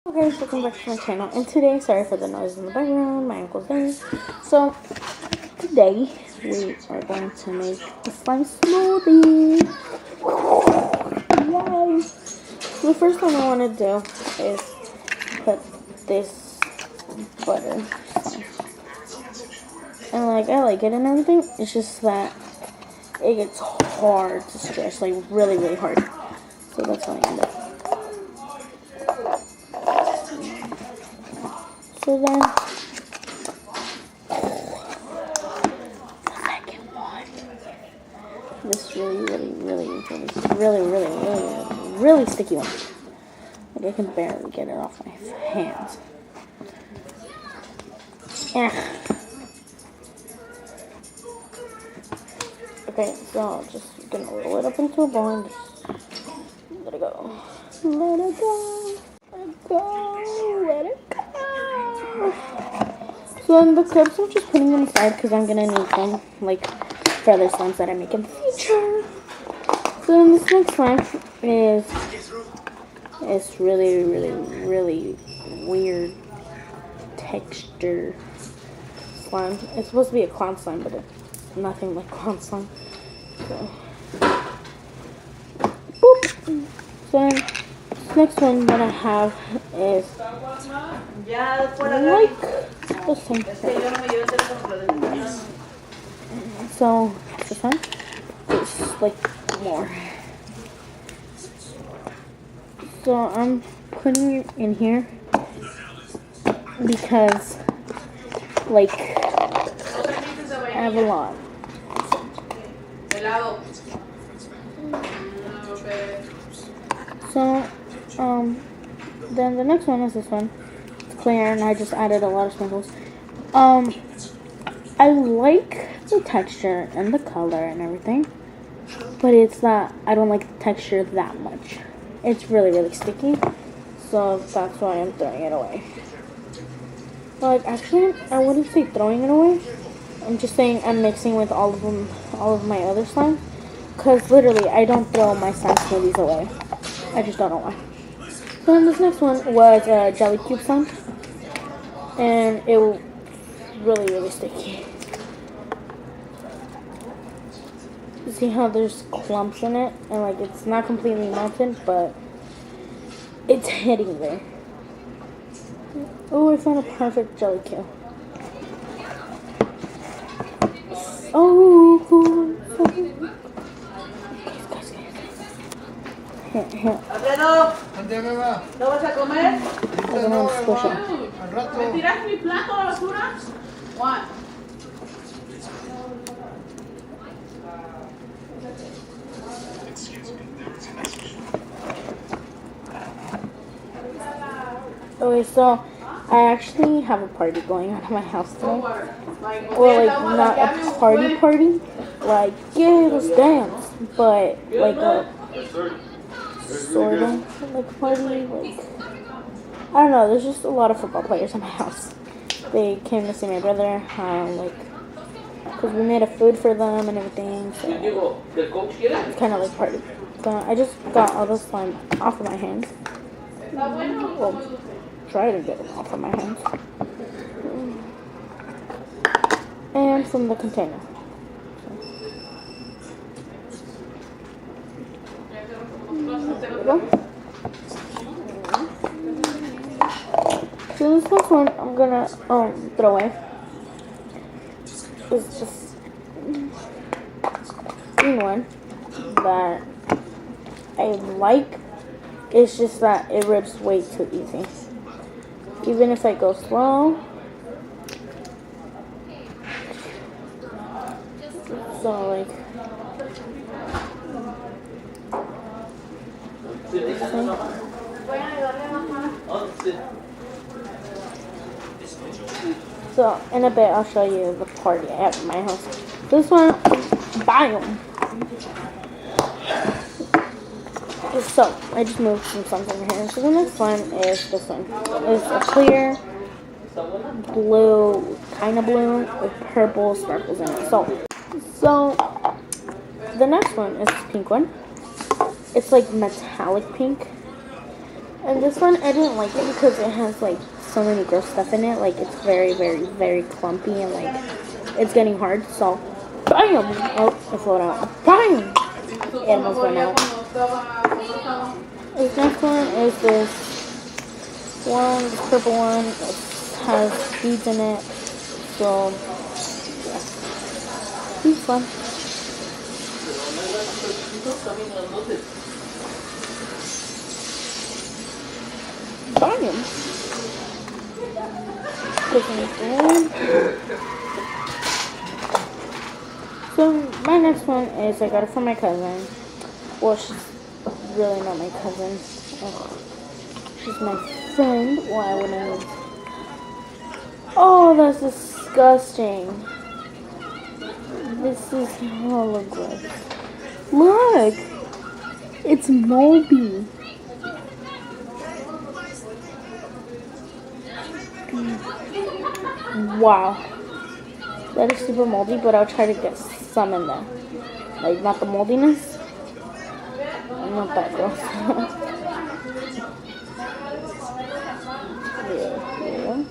Okay, welcome back to my channel, and today, sorry for the noise in the background, my uncle's there. So, today, we are going to make a slime smoothie. Yay! So the first thing I want to do is put this butter slime. And, I like it and everything, it's just that it gets hard to stretch, like, really, really hard. So that's what I end up. So then, this really sticky one. Like I can barely get it off my hands. Yeah. Okay, so just gonna roll it up into a ball and just let it go. Let it go. Let it go. Let it go. So in the clips, I'm just putting them aside because I'm gonna need them, like, for other slimes that I make in the future. So then this next slime is really weird texture slime. It's supposed to be a clown slime, but it's nothing like clown slime. So, boop. So then this next one that I have is like the same thing. So this one is like more. So I'm putting it in here because, like, I have a lot. So, then the next one is this one. It's clear, and I just added a lot of sprinkles. I like the texture and the color and everything, but it's that I don't like the texture that much. It's really sticky, so that's why I'm throwing it away. Like, actually, I wouldn't say throwing it away. I'm just saying I'm mixing with all of my other slime, because literally I don't throw my slime smoothies away. I just don't know why. So then this next one was a jelly cube slime, and it was really sticky. You see how there's clumps in it, and like it's not completely melted, but it's hitting there. Oh, I found a perfect jelly cube. Oh, cool. Guys. Here. Santiago, ¿no vas a comer? I'm gonna squish it. Al rato. ¿Me tiras mi plato a la basura? Juan. Okay, so I actually have a party going on at my house today. Well, like, not a party, like, yeah, let's dance, but like a sort of like a party, like, I don't know, there's just a lot of football players at my house. They came to see my brother, like, because we made a food for them and everything, so it's kind of like a party. So I just got all the slime off of my hands. Well, try to get it off of my hands. And from the container. There we go. So this next one I'm gonna throw away. It's just one that I like. It's just that it rips way too easy. Even if I go slow. So like. So in a bit I'll show you the party I have at my house. This one, biome. So I just moved some something here. So the next one is this one. It's a clear blue, kind of blue with purple sparkles in it. So the next one is this pink one. It's like metallic pink. And this one, I didn't like it because it has like so many gross stuff in it. Like it's very, very, very clumpy and like it's getting hard. So, bam! Oh, it flowed out. Bam! It almost went out. This next one is this purple one. It has beads in it. So, yeah. It's fun. Bam! So my next one is I got it from my cousin. Well, she's really not my cousin. Ugh. She's my friend. Why would I? Oh, that's disgusting. This is hella gross. Look, it's moldy. Wow. That is super moldy, but I'll try to get some in there. Like, not the moldiness. Not that gross. Yeah.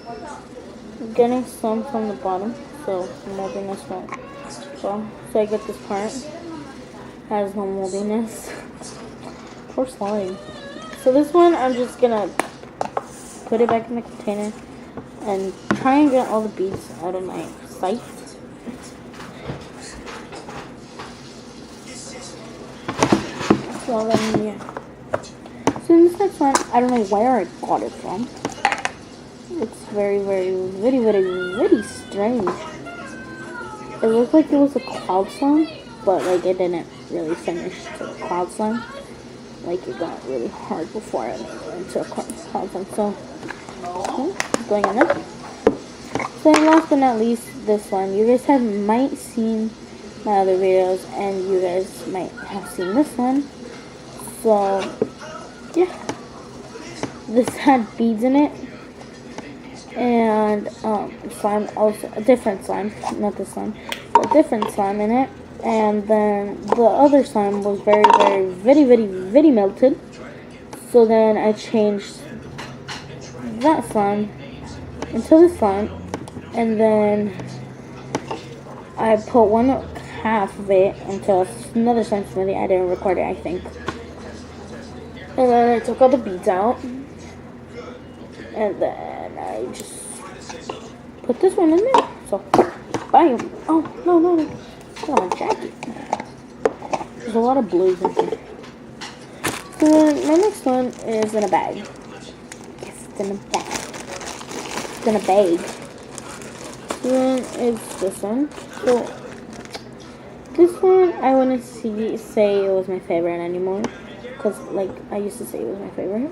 I'm getting some from the bottom, so the moldiness won't go. So I get this part. Has no moldiness. Poor slime. So this one, I'm just gonna put it back in the container and try and get all the beads out of my sight. So then, yeah. So this next one, I don't know where I got it from. It's very, very, very, very, very strange. It looked like it was a cloud slime, but like it didn't really finish to the cloud slime. Like it got really hard before I made it into a cloud slime. So, going in there. So last but not least, this one. You guys might seen my other videos, and you guys might have seen this one. So, yeah. This had beads in it. And slime, also a different slime, not this slime, a different slime in it. And then the other slime was very, very, very, very, very melted. So then I changed that slime into this slime, and then I put one half of it into another slime smoothie. I didn't record it, I think. And then I took all the beads out, and then I just put this one in there. So, bam! Oh no! It's on a jacket. There's a lot of blues in here. So then my next one is in a bag. Yes, it's in a bag. It's in a bag. So then it's this one. So this one I wouldn't say it was my favorite anymore, because like I used to say it was my favorite.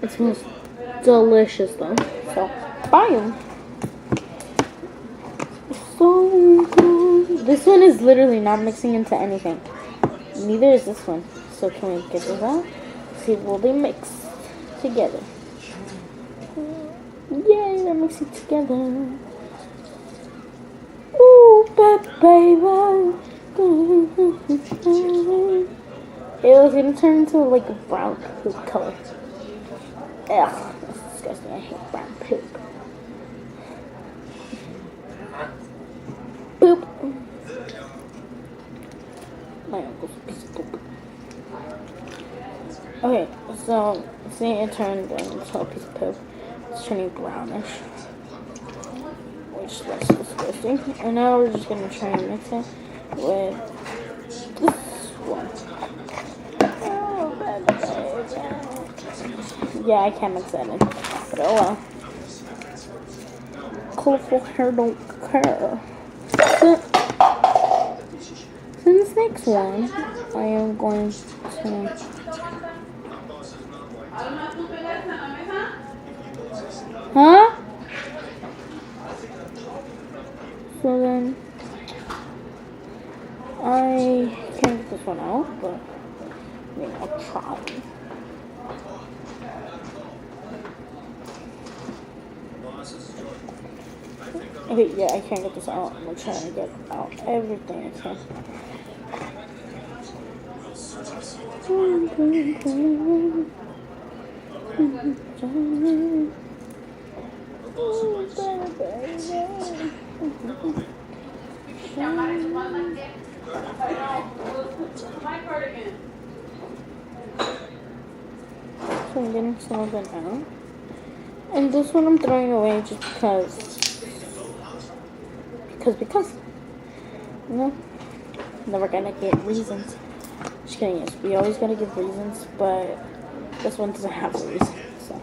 It smells delicious though. So bam! So good. This one is literally not mixing into anything. Neither is this one. So can we get this out? See, will they mix together? Yay, they're mixing together. Ooh, baby. It was gonna turn into like a brown poop color. Ugh, that's disgusting. I hate brown poop. Poop. My uncle's a piece of poop. Okay, so see, it turned into a piece of poop. It's turning brownish, which looks disgusting. And now we're just gonna try and mix it with this one. Yeah, I can't mix that in, but oh well. Colorful hair don't care. So this next one, I am going to. Huh? So then, I can't get this one out, but I mean, I'll try. Okay, yeah, I can't get this out. I'm trying to get out everything I can. My cardigan. So I'm getting some of it out. And this one I'm throwing away just because. Because. You know? Never gonna get reasons. Just kidding, yes. We always gotta give reasons, but this one doesn't have a reason. So,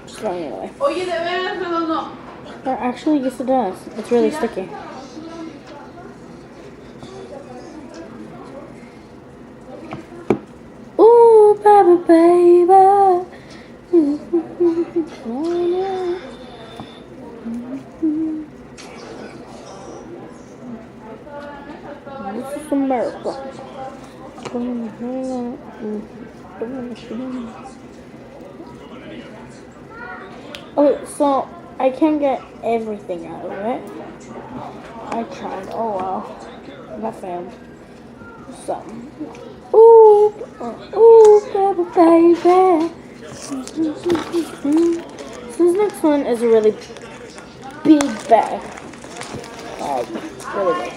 just throwing it away. Oye, de veras, no. Or actually, yes it does. It's really sticky. Ooh, baby, baby. This is America. Okay, so I can't get everything out of it. I tried. Oh wow, that failed. So, ooh, baby. So this next one is a really big bag. Really big.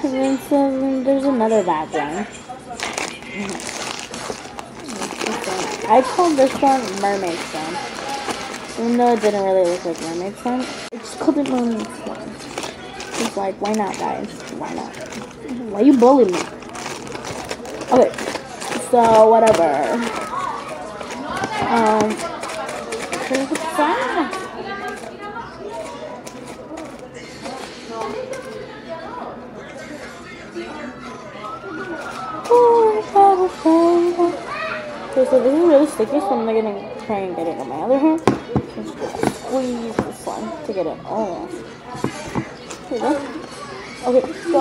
And then so there's another bad one. I called this one Mermaid Sun. Even though it didn't really look like Mermaid Sun, I just called it Mermaid Sun. It's like, why not, guys? Why not? Why you bully me? Okay, so whatever. What's that? Okay, so this is really sticky, so I'm gonna try and get it on my other hand. Just squeeze this one to get it all off. Here we go. Okay, so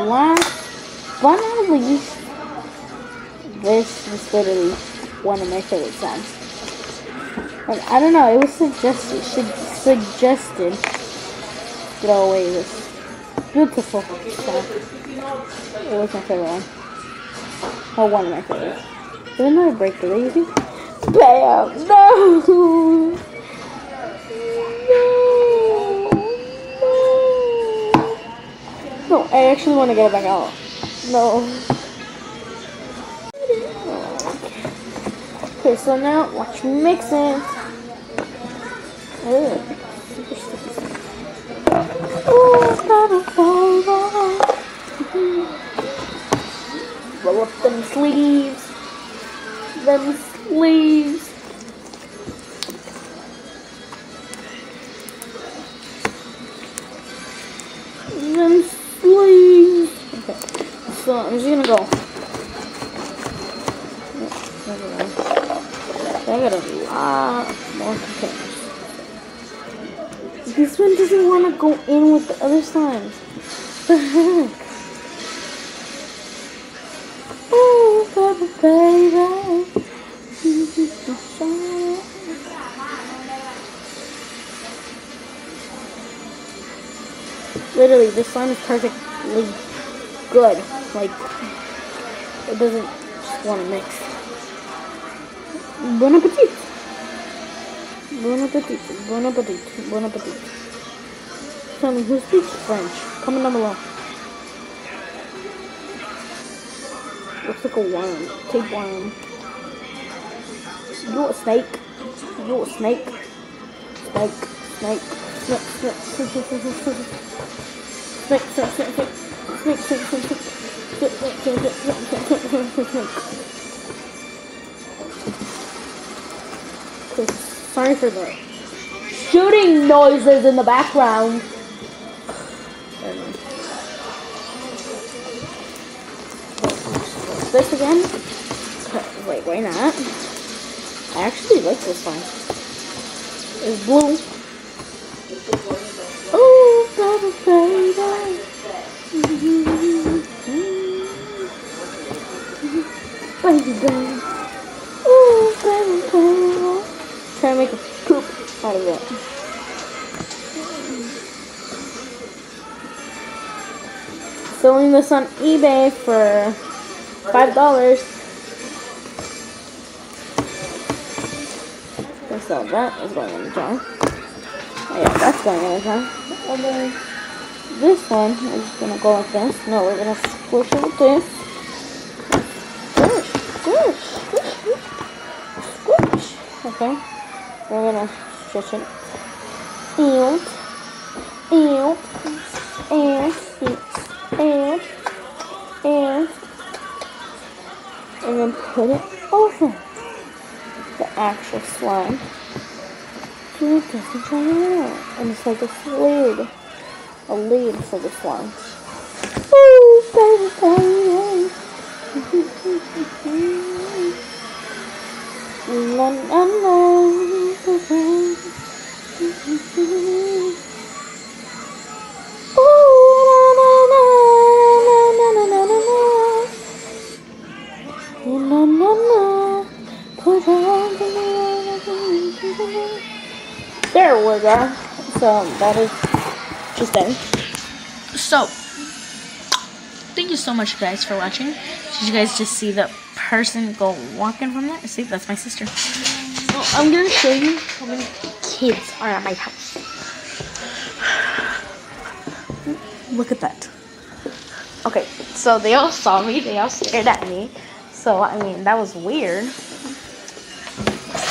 last but not least, this is literally one of my favorite songs. Like, I don't know, it was suggested throw away this beautiful song. It was my favorite one. Oh, one of my favorites. Even though I break the lazy. Bam! No! No, I actually want to get it back out. No. Okay, so now watch me mix it. Ugh, super sticky. Roll up them sleeves. Them sleeves. Them sleeves. Okay, so I'm just gonna go. I got a lot more containers. This one doesn't want to go in with the other slimes. What the heck? Oh, baby. Literally, this slime is perfectly good. Like, it doesn't just want to mix. Bon appetit. Bon appetit. Bon appetit. Bon appetit. Tell me, who speaks French? Comment down below. Looks like a worm. Tapeworm. You a snake? You a snake? Snake. Snake. Snake. Snake. Snake. Snake. Snake. Snake. Snake. Snake. Snake. Sorry for the shooting noises in the background. this again. Wait, why not? I actually like this one. It's blue. Oh, baby, baby. Baby, baby. Oh, baby, baby. Try to make a poop out of it. Selling this on eBay for $5. So that is going in the jar. Oh yeah, that's going in the jar. And then this one is gonna go like this. No, we're gonna squish it with this. Squish, squish, squish, squish. Okay. We're gonna stretch it. And then put it over the actual slime. So it doesn't dry out. And it's like a lid for the slime. Oh, baby, baby. La, la, la. There we go. So that is just it. So thank you so much, guys, for watching. Did you guys just see the person go walking from there? See, that's my sister. So I'm gonna show you how many kids are at my house. Look at that. Okay, so they all saw me. They all stared at me. So I mean, that was weird.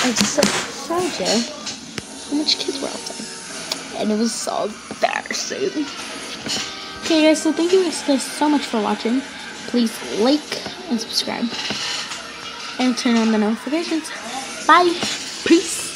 I just showed you how much kids were outside, and it was so embarrassing. Okay, guys, so thank you guys so much for watching. Please like and subscribe, and turn on the notifications. Bye. Peace.